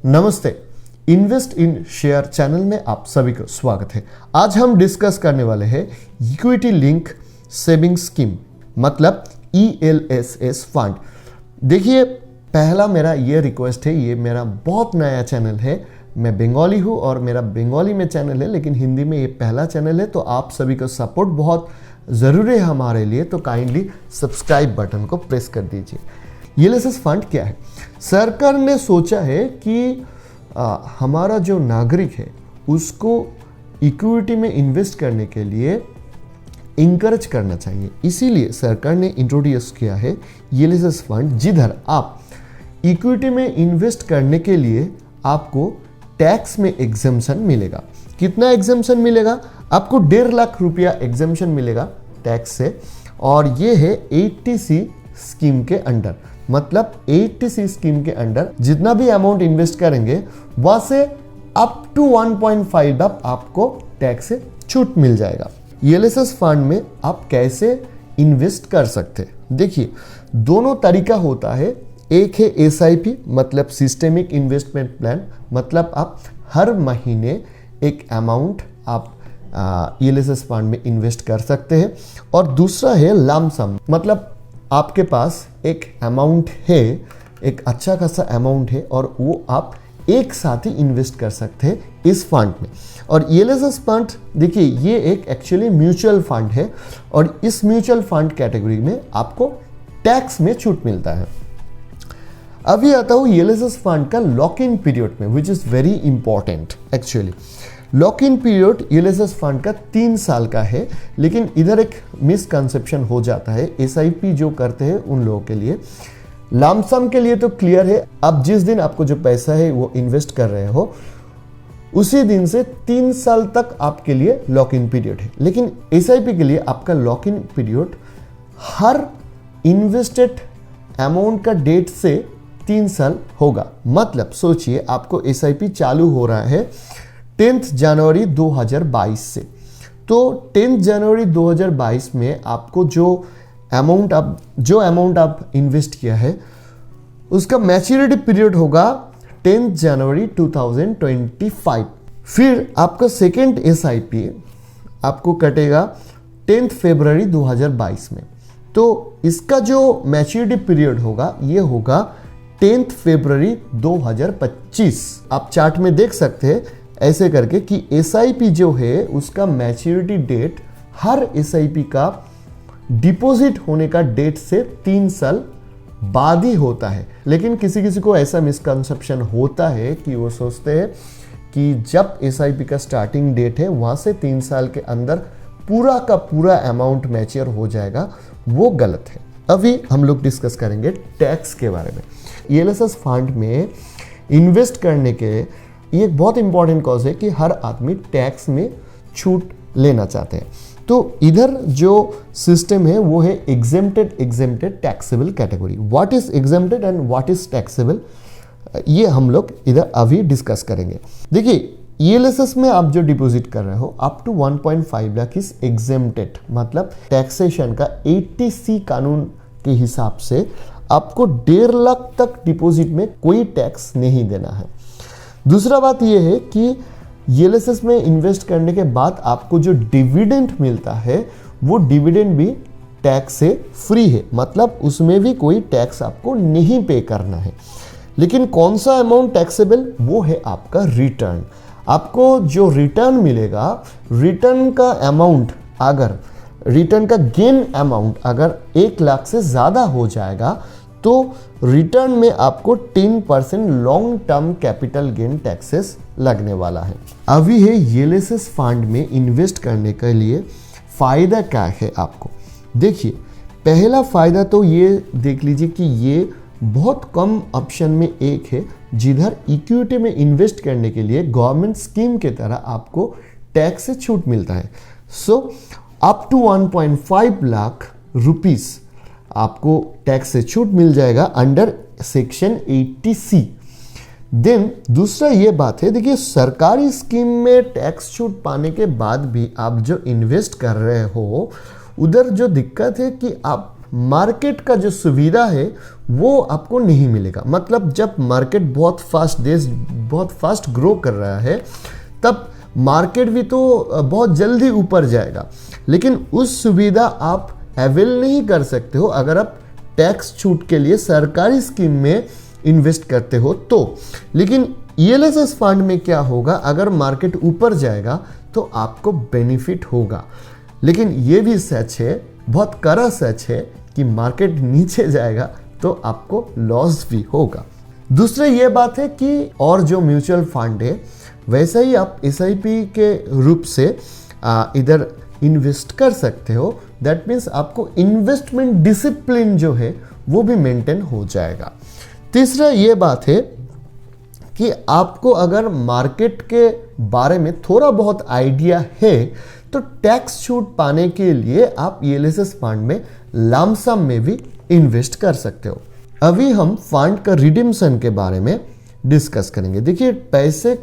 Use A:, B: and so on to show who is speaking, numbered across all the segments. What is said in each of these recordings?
A: नमस्ते। Invest in share channel में आप सभी को स्वागत है। आज हम डिस्कस करने वाले हैं इक्विटी लिंक सेविंग स्कीम मतलब ELSS फंड। देखिए, पहला मेरा ये रिक्वेस्ट है, ये मेरा बहुत नया चैनल है। मैं बंगाली हूँ और मेरा बंगाली में चैनल है, लेकिन हिंदी में ये पहला चैनल है, तो आप सभी को सपोर्ट बहुत ज़रूरी है हमारे लिए। तो काइंडली सब्सक्राइब बटन को प्रेस कर दीजिए। ELSS फंड क्या है? सरकार ने सोचा है कि हमारा जो नागरिक है उसको इक्विटी में इन्वेस्ट करने के लिए इंकरेज करना चाहिए। इसीलिए सरकार ने इंट्रोड्यूस किया है ELSS फंड, जिधर आप इक्विटी में इन्वेस्ट करने के लिए आपको टैक्स में एग्जम्पशन मिलेगा। कितना एग्जम्पशन मिलेगा? आपको 1.5 लाख रुपया एग्जम्पशन मिलेगा टैक्स से, और ये है 80C स्कीम के अंडर। मतलब 80C स्कीम के अंडर जितना भी अमाउंट इन्वेस्ट करेंगे वहां से अप टू 1.5 लाख आपको टैक्स से छूट मिल जाएगा। ELSS फंड में आप कैसे इन्वेस्ट कर सकते हैं? देखिए, दोनों तरीका होता है। एक है SIP मतलब सिस्टेमिक इन्वेस्टमेंट प्लान, मतलब आप हर महीने एक अमाउंट आप ELSS फंड में इन्वेस्ट कर सकते हैं। और दूसरा है लम सम, मतलब आपके पास एक अमाउंट है, एक अच्छा खासा अमाउंट है, और वो आप एक साथ ही इन्वेस्ट कर सकते हैं इस फंड में। और ELSS फंड, देखिए, ये एक एक्चुअली म्यूचुअल फंड है, और इस म्यूचुअल फंड कैटेगरी में आपको टैक्स में छूट मिलता है। अभी आता हूँ ELSS फंड का लॉक इन पीरियड में, which is very important. Actually lock in period ELSS fund का 3 साल का है, लेकिन इधर एक मिसकंसेप्शन हो जाता है। SIP जो करते हैं उन लोगों के लिए, लमसम के लिए तो क्लियर है, अब जिस दिन आपको जो पैसा है वो इन्वेस्ट कर रहे हो उसी दिन से 3 साल तक आपके लिए लॉक इन पीरियड है। लेकिन SIP के लिए आपका lock in period her invested amount का डेट से 3 साल होगा। मतलब सोचिए, आपको SIP चालू हो रहा है 10 जनवरी 2022 से, तो 10 जनवरी 2022 में आपको जो अमाउंट आप इन्वेस्ट किया है उसका मैच्योरिटी पीरियड होगा 10 जनवरी 2025। फिर आपका सेकेंड SIP आपको कटेगा 10 फरवरी 2022 में। तो इसका जो मैच्योरिटी पीरियड होगा ये होगा 10 फरवरी 2025। आप चार्ट में देख सकते हैं ऐसे करके कि SIP जो है उसका मैच्योरिटी डेट हर SIP का डिपॉजिट होने का डेट से 3 साल बाद ही होता है। लेकिन किसी किसी को ऐसा मिसकंसेप्शन होता है कि वो सोचते हैं कि जब SIP का स्टार्टिंग डेट है वहां से 3 साल के अंदर पूरा का पूरा अमाउंट मैच्योर हो जाएगा। वो गलत है। अभी हम लोग डिस्कस करेंगे टैक्स के बारे में। ELSS फंड में इन्वेस्ट करने के ये एक बहुत इंपॉर्टेंट कॉज है कि हर आदमी टैक्स में छूट लेना चाहते हैं। तो इधर जो सिस्टम है वो है exempted taxable category. What is exempted and what is taxable, ये हम लोग इधर अभी डिस्कस करेंगे। देखिए, ELSS में आप जो डिपॉजिट कर रहे हो up to 1.5 lakh is exempted, मतलब टैक्सेशन का 80C कानून के हिसाब से आपको 1.5 लाख तक डिपॉजिट में कोई टैक्स नहीं देना है। दूसरा बात यह है कि ELSS में इन्वेस्ट करने के बाद आपको जो डिविडेंड मिलता है वो डिविडेंड भी टैक्स से फ्री है, मतलब उसमें भी कोई टैक्स आपको नहीं पे करना है। लेकिन कौन सा अमाउंट टैक्सेबल? वो है आपका रिटर्न। आपको जो रिटर्न मिलेगा, रिटर्न का अमाउंट, अगर रिटर्न का गेन अमाउंट अगर 1 लाख से ज़्यादा हो जाएगा तो रिटर्न में आपको 10% long term capital gain taxes लगने वाला है। अभी है ELSS फंड में इन्वेस्ट करने के लिए फ़ायदा क्या है आपको? देखिए, पहला फ़ायदा तो ये देख लीजिए कि ये बहुत कम ऑप्शन में एक है जिधर इक्विटी में इन्वेस्ट करने के लिए गवर्नमेंट स्कीम के तरह आपको टैक्स से छूट मिलता है। So up to 1.5 lakh rupees आपको टैक्स से छूट मिल जाएगा अंडर सेक्शन 80C। देन दूसरा ये बात है, देखिए, सरकारी स्कीम में टैक्स छूट पाने के बाद भी आप जो इन्वेस्ट कर रहे हो उधर जो दिक्कत है कि आप मार्केट का जो सुविधा है वो आपको नहीं मिलेगा। मतलब जब मार्केट बहुत फास्ट ग्रो कर रहा है तब मार्केट भी तो बहुत जल्दी ऊपर जाएगा, लेकिन उस सुविधा आप अवेल नहीं कर सकते हो अगर आप टैक्स छूट के लिए सरकारी स्कीम में इन्वेस्ट करते हो तो। लेकिन ईएलएसएस फंड में क्या होगा, अगर मार्केट ऊपर जाएगा तो आपको बेनिफिट होगा, लेकिन ये भी सच है, बहुत कड़ा सच है कि मार्केट नीचे जाएगा तो आपको लॉस भी होगा। दूसरी ये बात है कि और जो म्यूचुअल फंड है वैसे ही आप एसआईपी के रूप से इधर इन्वेस्ट कर सकते हो। दैट मीन्स आपको इन्वेस्टमेंट डिसिप्लिन जो है वो भी मेंटेन हो जाएगा। तीसरा ये बात है कि आपको अगर मार्केट के बारे में थोड़ा बहुत आइडिया है तो टैक्स छूट पाने के लिए आप ईएलएसएस फंड में लमसम में भी इन्वेस्ट कर सकते हो। अभी हम फंड का रिडीम्शन के बारे में डिस्कस करेंगे। देखिए, पैसे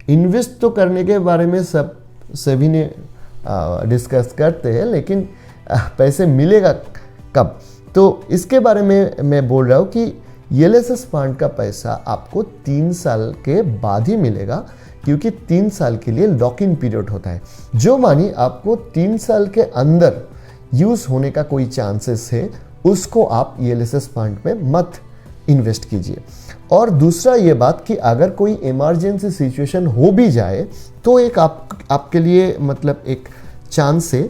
A: इन्वेस्ट तो करने के बारे में सभी ने डिस्कस करते हैं, लेकिन पैसे मिलेगा कब, तो इसके बारे में मैं बोल रहा हूँ कि ईएलएसएस फंड का पैसा आपको 3 साल के बाद ही मिलेगा, क्योंकि 3 साल के लिए लॉक इन पीरियड होता है। जो मानी आपको 3 साल के अंदर यूज होने का कोई चांसेस है, उसको आप ईएलएसएस फंड में मत इन्वेस्ट कीजिए। और दूसरा ये बात कि अगर कोई इमरजेंसी सिचुएशन हो भी जाए तो एक आपके लिए मतलब एक चांस है,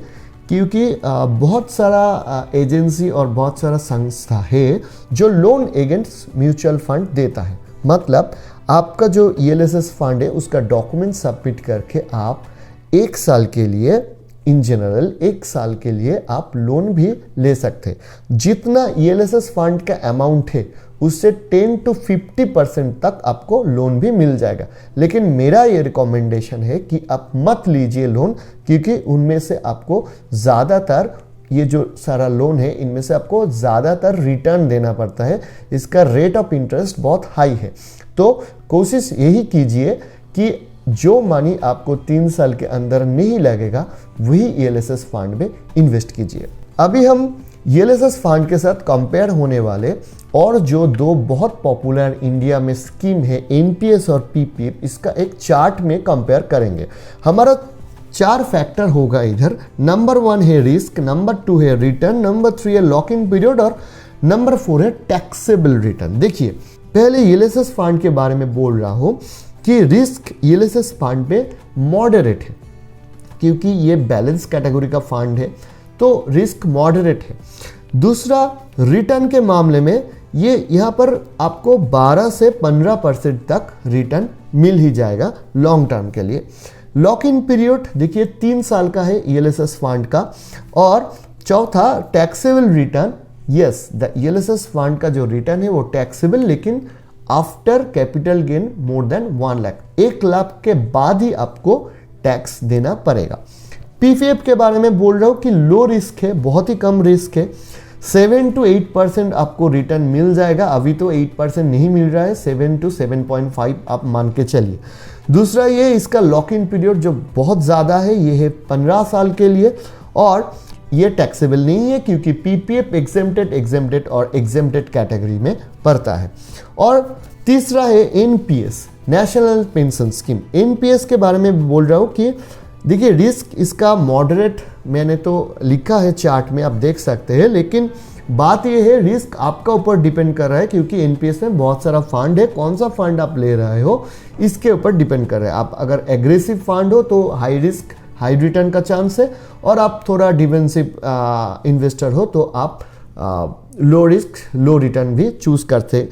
A: क्योंकि बहुत सारा एजेंसी और बहुत सारा संस्था है जो लोन अगेंस्ट म्यूचुअल फंड देता है। मतलब आपका जो ईएलएसएस फंड है उसका डॉक्यूमेंट सबमिट करके आप 1 साल के लिए, इन जनरल 1 साल के लिए आप लोन भी ले सकते हैं। जितना ईएलएसएस फंड का अमाउंट है उससे 10 to 50% तक आपको लोन भी मिल जाएगा। लेकिन मेरा ये रिकमेंडेशन है कि आप मत लीजिए लोन, क्योंकि उनमें से आपको ज़्यादातर, ये जो सारा लोन है इनमें से आपको ज़्यादातर रिटर्न देना पड़ता है। इसका रेट ऑफ इंटरेस्ट बहुत हाई है। तो कोशिश यही कीजिए कि जो मनी आपको 3 साल के अंदर नहीं लगेगा वही ईएलएसएस फंड में इन्वेस्ट कीजिए। अभी हम ईएलएसएस फंड के साथ कंपेयर होने वाले और जो 2 बहुत पॉपुलर इंडिया में स्कीम है एनपीएस और पीपीएफ, इसका एक चार्ट में कंपेयर करेंगे। हमारा 4 फैक्टर होगा इधर। नंबर 1 है रिस्क, नंबर 2 है रिटर्न, नंबर 3 है लॉक इन पीरियड और नंबर 4 है टैक्सेबल रिटर्न। देखिए, पहले ईएलएसएस फंड के बारे में बोल रहा हूं कि रिस्क ईएलएसएस फंड पे मॉडरेट है, क्योंकि ये बैलेंस कैटेगरी का फंड है तो रिस्क मॉडरेट है। दूसरा, रिटर्न के मामले में ये यहाँ पर आपको 12 से 15% तक रिटर्न मिल ही जाएगा लॉन्ग टर्म के लिए। लॉक इन पीरियड देखिए 3 साल का है ईएलएसएस फंड का। और चौथा, taxable return. Yes, the ELSS fund का जो रिटर्न है वो टैक्सेबल, लेकिन after capital gain more than 1 lakh, 1 lakh के बाद ही आपको टैक्स देना पड़ेगा। पीपीएफ के बारे में बोल रहा हूँ कि लो रिस्क है, बहुत ही कम रिस्क है। 7 to 8% आपको रिटर्न मिल जाएगा। अभी तो 8% नहीं मिल रहा है, 7 to 7.5 आप मान के चलिए। दूसरा, ये इसका लॉक इन पीरियड जो बहुत ज़्यादा है, ये है 15 साल के लिए और ये टैक्सेबल नहीं है, क्योंकि पीपीएफ एग्जेम्प्टेड और एग्जेम्प्टेड कैटेगरी में पड़ता है। और तीसरा है NPS, national pension scheme. NPS के बारे में बोल रहा हूँ कि देखिए, रिस्क इसका मॉडरेट मैंने तो लिखा है चार्ट में, आप देख सकते हैं, लेकिन बात यह है रिस्क आपका ऊपर डिपेंड कर रहा है, क्योंकि एनपीएस में बहुत सारा फंड है। कौन सा फंड आप ले रहे हो इसके ऊपर डिपेंड कर रहा है। आप अगर एग्रेसिव फंड हो तो हाई रिस्क हाई रिटर्न का चांस है, और आप थोड़ा डिफेंसिव इन्वेस्टर हो तो आप लो रिस्क लो रिटर्न भी चूज करते।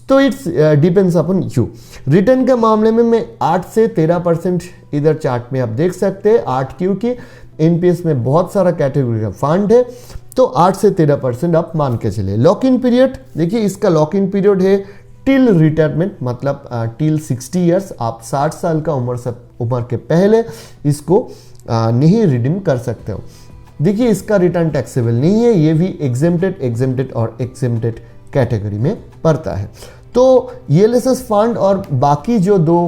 A: तो it's depends upon you. Return के मामले में मैं 8 से 13% इधर चार्ट में आप देख सकते हैं। 8 क्योंकि एनपीएस में बहुत सारा कैटेगरी का फंड है, तो 8 से 13% आप मान के चले। लॉक इन पीरियड देखिए, इसका लॉक इन पीरियड है टिल रिटायरमेंट, मतलब टिल 60 ईयर्स। आप 60 साल का उम्र के पहले इसको नहीं रिडीम कर सकते हो। देखिए, इसका रिटर्न टैक्सेबल नहीं है, ये भी एग्जेम्प्टेड और एग्जेम्प्टेड कैटेगरी में पड़ता है। तो ELSS फंड और बाकी जो दो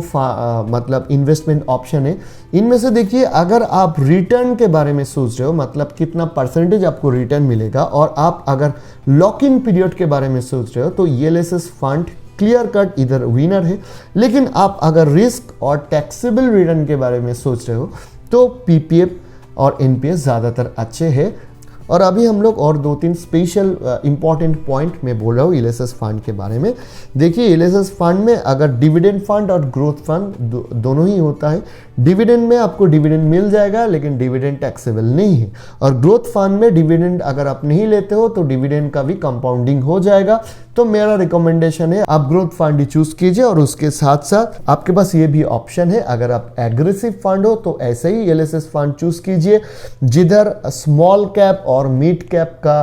A: मतलब इन्वेस्टमेंट ऑप्शन है, इनमें से देखिए अगर आप रिटर्न के बारे में सोच रहे हो, मतलब कितना परसेंटेज आपको रिटर्न मिलेगा, और आप अगर लॉक इन पीरियड के बारे में सोच रहे हो, तो ELSS फंड क्लियर कट इधर विनर है। लेकिन आप अगर रिस्क और टैक्सेबल रिटर्न के बारे में सोच रहे हो तो PPF और NPS ज़्यादातर अच्छे हैं। और अभी हम लोग और 2-3 स्पेशल इंपॉर्टेंट पॉइंट में बोल रहा हूँ ELSS फंड के बारे में। देखिए ELSS फंड में अगर डिविडेंड फंड और ग्रोथ फंड दोनों ही होता है। डिविडेंड में आपको डिविडेंड मिल जाएगा, लेकिन डिविडेंड टैक्सेबल नहीं है। और ग्रोथ फंड में डिविडेंड अगर आप नहीं लेते हो तो डिविडेंड का भी कंपाउंडिंग हो जाएगा। तो मेरा रिकमेंडेशन है आप ग्रोथ फंड ही चूज कीजिए, और उसके साथ साथ आपके पास ये भी ऑप्शन है, अगर आप एग्रेसिव फंड हो तो ऐसे ही ELSS फंड चूज कीजिए, जिधर स्मॉल कैप और मिड कैप का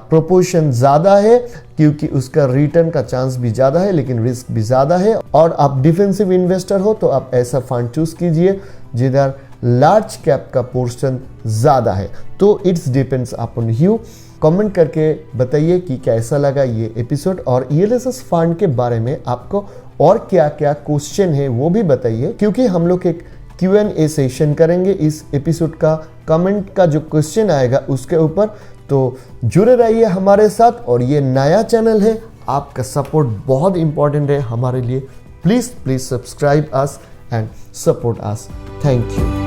A: प्रोपोर्शन ज़्यादा है, क्योंकि उसका रिटर्न का चांस भी ज़्यादा है लेकिन रिस्क भी ज़्यादा है। और आप डिफेंसिव इन्वेस्टर हो तो आप ऐसा फंड चूज कीजिए जिधर लार्ज कैप का पोर्शन ज़्यादा है। तो it's depends upon you. Comment करके बताइए कि कैसा लगा ये एपिसोड, और ELSS फंड के बारे में आपको और क्या क्या क्वेश्चन है वो भी बताइए, क्योंकि हम लोग एक Q&A सेशन करेंगे इस एपिसोड का। कमेंट का जो क्वेश्चन आएगा उसके ऊपर, तो जुड़े रहिए हमारे साथ। और ये नया चैनल है, आपका सपोर्ट बहुत इंपॉर्टेंट है हमारे लिए। Please subscribe us and support us. Thank you.